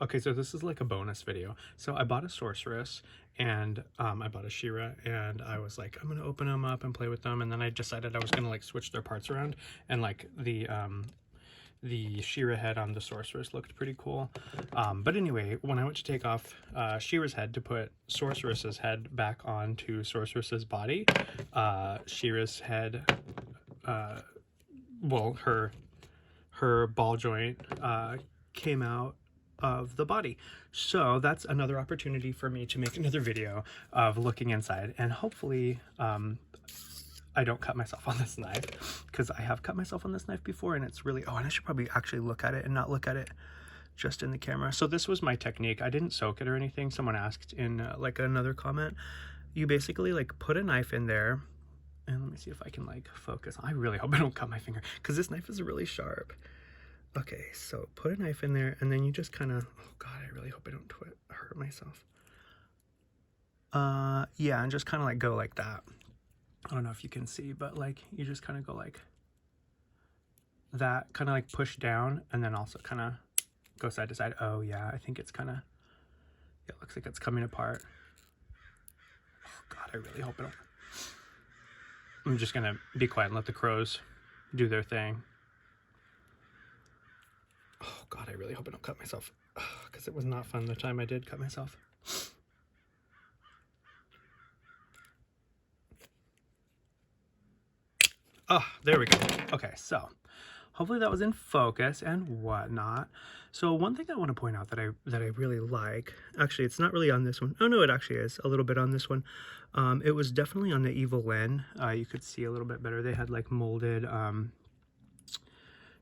Okay, so this is like a bonus video. So I bought a sorceress and I bought a Shira, and I was like, I'm gonna open them up and play with them, and then I decided I was gonna like switch their parts around, and like the Shira head on the sorceress looked pretty cool. But anyway, when I went to take off Shira's head to put sorceress's head back onto sorceress's body, Shira's head, well, her ball joint came out of the body. So that's another opportunity for me to make another video of looking inside, and hopefully I don't cut myself on this knife, because I have cut myself on this knife before, and it's really, oh, and I should probably actually look at it and not look at it just in the camera. So this was my technique. I didn't soak it or anything. Someone asked in like another comment. You basically like put a knife in there, and let me see if I can like focus. I really hope I don't cut my finger, because this knife is really sharp. Okay, so put a knife in there, and then you just kind of, oh god, I really hope I don't hurt myself. Yeah, and just kind of like go like that. I don't know if you can see, but like you just kind of go like that, kind of like push down, and then also kind of go side to side. Oh yeah, I think it's kind of, yeah, it looks like it's coming apart. Oh god, I really hope I don't. I'm just gonna be quiet and let the crows do their thing. Oh god, I really hope I don't cut myself, because it was not fun the time I did cut myself. Oh, there we go. Okay, so hopefully that was in focus and whatnot. So one thing I want to point out that I really like, actually it's not really on this one. Oh no, it actually is a little bit on this one. It was definitely on the Evil Lyn. You could see a little bit better. They had like molded,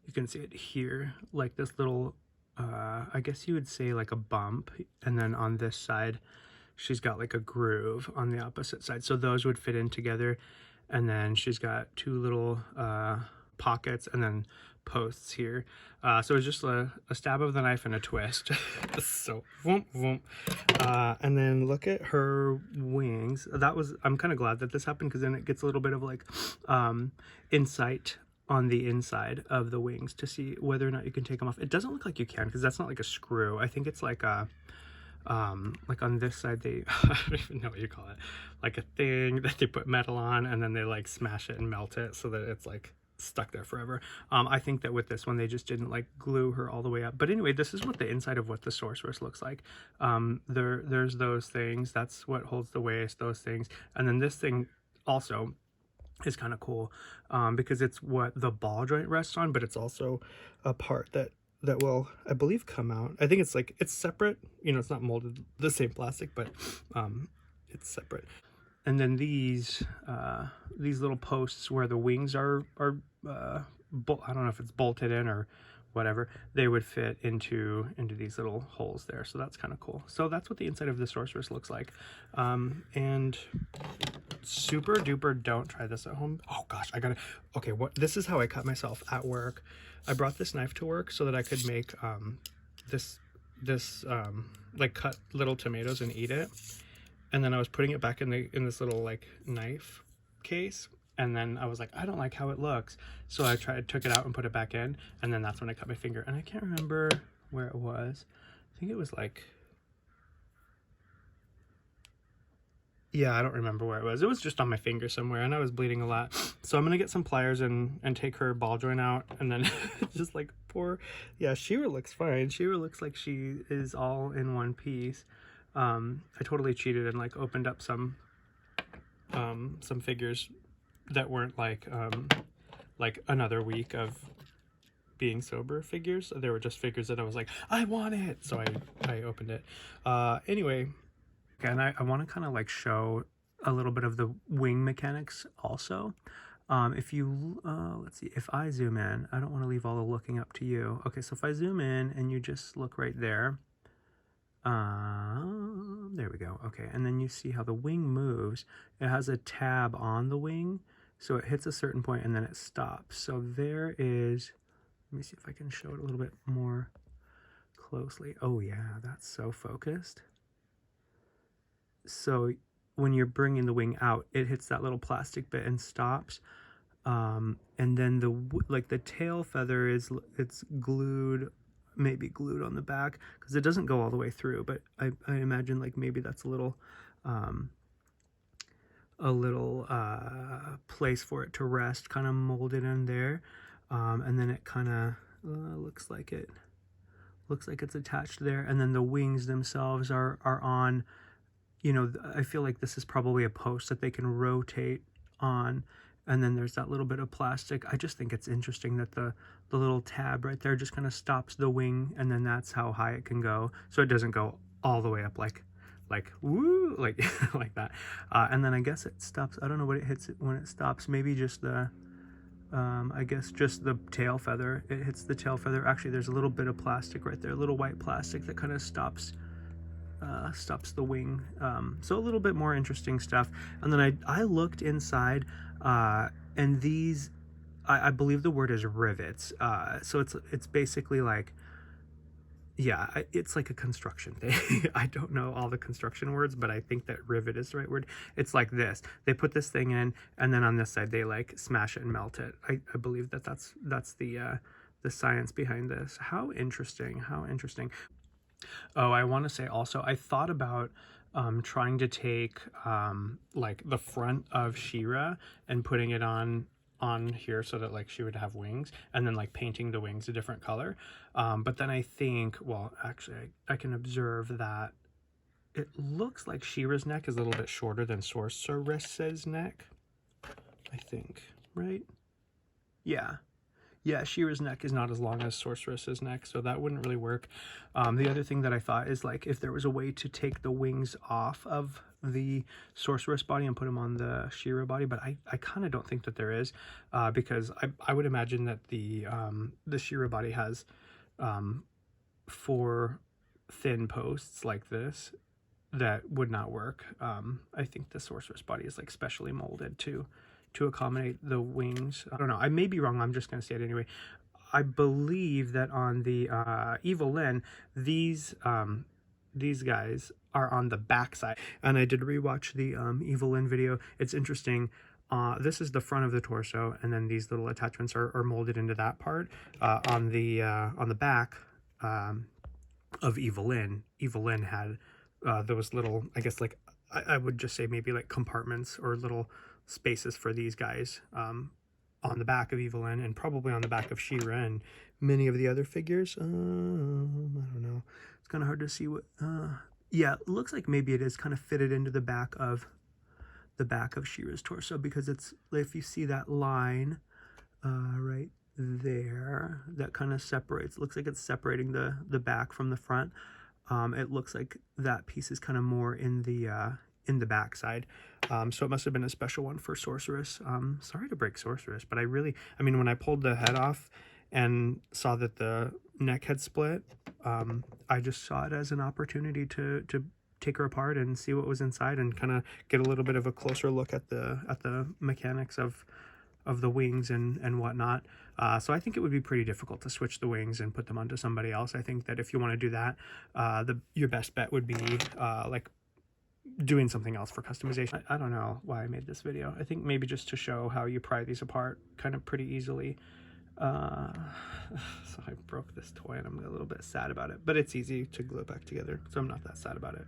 you can see it here, like this little, I guess you would say like a bump, and then on this side she's got like a groove on the opposite side, so those would fit in together. And then she's got two little pockets and then posts here. So it's just a stab of the knife and a twist. So vroom, vroom. And then look at her wings. I'm kind of glad that this happened, because then it gets a little bit of like insight on the inside of the wings to see whether or not you can take them off. It doesn't look like you can, because that's not like a screw. I think it's like a like on this side, they I don't even know what you call it, like a thing that they put metal on, and then they like smash it and melt it so that it's like stuck there forever. I think that with this one they just didn't like glue her all the way up. But anyway, this is what the inside of what the sorceress looks like. There's those things, that's what holds the waist, those things, and then this thing also is kind of cool, because it's what the ball joint rests on, but it's also a part that will, I believe, come out. I think it's like, it's separate, you know, it's not molded the same plastic, but it's separate. And then these little posts where the wings are I don't know if it's bolted in or whatever, they would fit into these little holes there. So that's kind of cool. So that's what the inside of the sorceress looks like. And super duper don't try this at home. Oh gosh, okay, this is how I cut myself at work. I brought this knife to work so that I could make this like cut little tomatoes and eat it. And then I was putting it back in this little like knife case, and then I was like, I don't like how it looks, so I took it out and put it back in, and then that's when I cut my finger. And I can't remember where it was. I think it was like, yeah, I don't remember where it was. It was just on my finger somewhere, and I was bleeding a lot. So I'm gonna get some pliers and take her ball joint out, and then just like poor, yeah, Shira looks fine. Shira looks like she is all in one piece. I totally cheated and like opened up some figures that weren't like another week of being sober figures. They were just figures that I was like, I want it, so I opened it. Anyway. Okay, and I want to kind of like show a little bit of the wing mechanics also. If you, let's see, if I zoom in, I don't want to leave all the looking up to you. Okay, so if I zoom in and you just look right there, there we go. Okay, and then you see how the wing moves. It has a tab on the wing, so it hits a certain point and then it stops. So there is, let me see if I can show it a little bit more closely. Oh yeah, that's so focused. So when you're bringing the wing out, it hits that little plastic bit and stops. And then the tail feather it's glued maybe glued on the back, because it doesn't go all the way through, but I imagine like maybe that's a little place for it to rest, kind of molded in there. And then it kind of looks like it's attached there, and then the wings themselves are on, you know, I feel like this is probably a post that they can rotate on, and then there's that little bit of plastic. I just think it's interesting that the little tab right there just kind of stops the wing, and then that's how high it can go, so it doesn't go all the way up like woo, like like that. And then I guess it stops. I don't know what it hits it when it stops. Maybe just the I guess just the tail feather. It hits the tail feather. Actually, there's a little bit of plastic right there, a little white plastic that kind of stops the wing. So a little bit more interesting stuff. And then I looked inside, and these, I believe the word is rivets. So it's basically like, yeah, it's like a construction thing. I don't know all the construction words, but I think that rivet is the right word. It's like this. They put this thing in, and then on this side they like smash it and melt it. I believe that's the science behind this. How interesting. How interesting. Oh, I want to say also, I thought about trying to take like the front of She-Ra and putting it on here so that like she would have wings, and then like painting the wings a different color. But then I think, well, actually I can observe that it looks like She-Ra's neck is a little bit shorter than Sorceress's neck, I think, right? Yeah. Yeah, She-Ra's neck is not as long as Sorceress's neck, so that wouldn't really work. The other thing that I thought is like if there was a way to take the wings off of the Sorceress body and put them on the She-Ra body, but I kind of don't think that there is, because I would imagine that the She-Ra body has 4 thin posts like this that would not work. I think the Sorceress body is like specially molded to accommodate the wings. I don't know. I may be wrong. I'm just going to say it anyway. I believe that on the Evil Lyn, these guys are on the back side. And I did rewatch the Evil Lyn video. It's interesting. This is the front of the torso, and then these little attachments are molded into that part. On the back of Evil Lyn had those little, I guess, like I would just say maybe like compartments or little spaces for these guys on the back of Evil Lyn, and probably on the back of She-Ra and many of the other figures. I don't know. It's kind of hard to see what. Yeah, it looks like maybe it is kind of fitted into the back of She-Ra's torso, because it's, if you see that line right there, that kind of separates. It looks like it's separating the back from the front. It looks like that piece is kind of more in the back side. So it must have been a special one for Sorceress. Sorry to break Sorceress, but I mean, when I pulled the head off and saw that the neck had split, I just saw it as an opportunity to take her apart and see what was inside, and kind of get a little bit of a closer look at the mechanics of the wings and whatnot. So I think it would be pretty difficult to switch the wings and put them onto somebody else. I think that if you want to do that, your best bet would be like doing something else for customization. I don't know why I made this video. I think maybe just to show how you pry these apart kind of pretty easily. So I broke this toy and I'm a little bit sad about it, but it's easy to glue it back together, so I'm not that sad about it.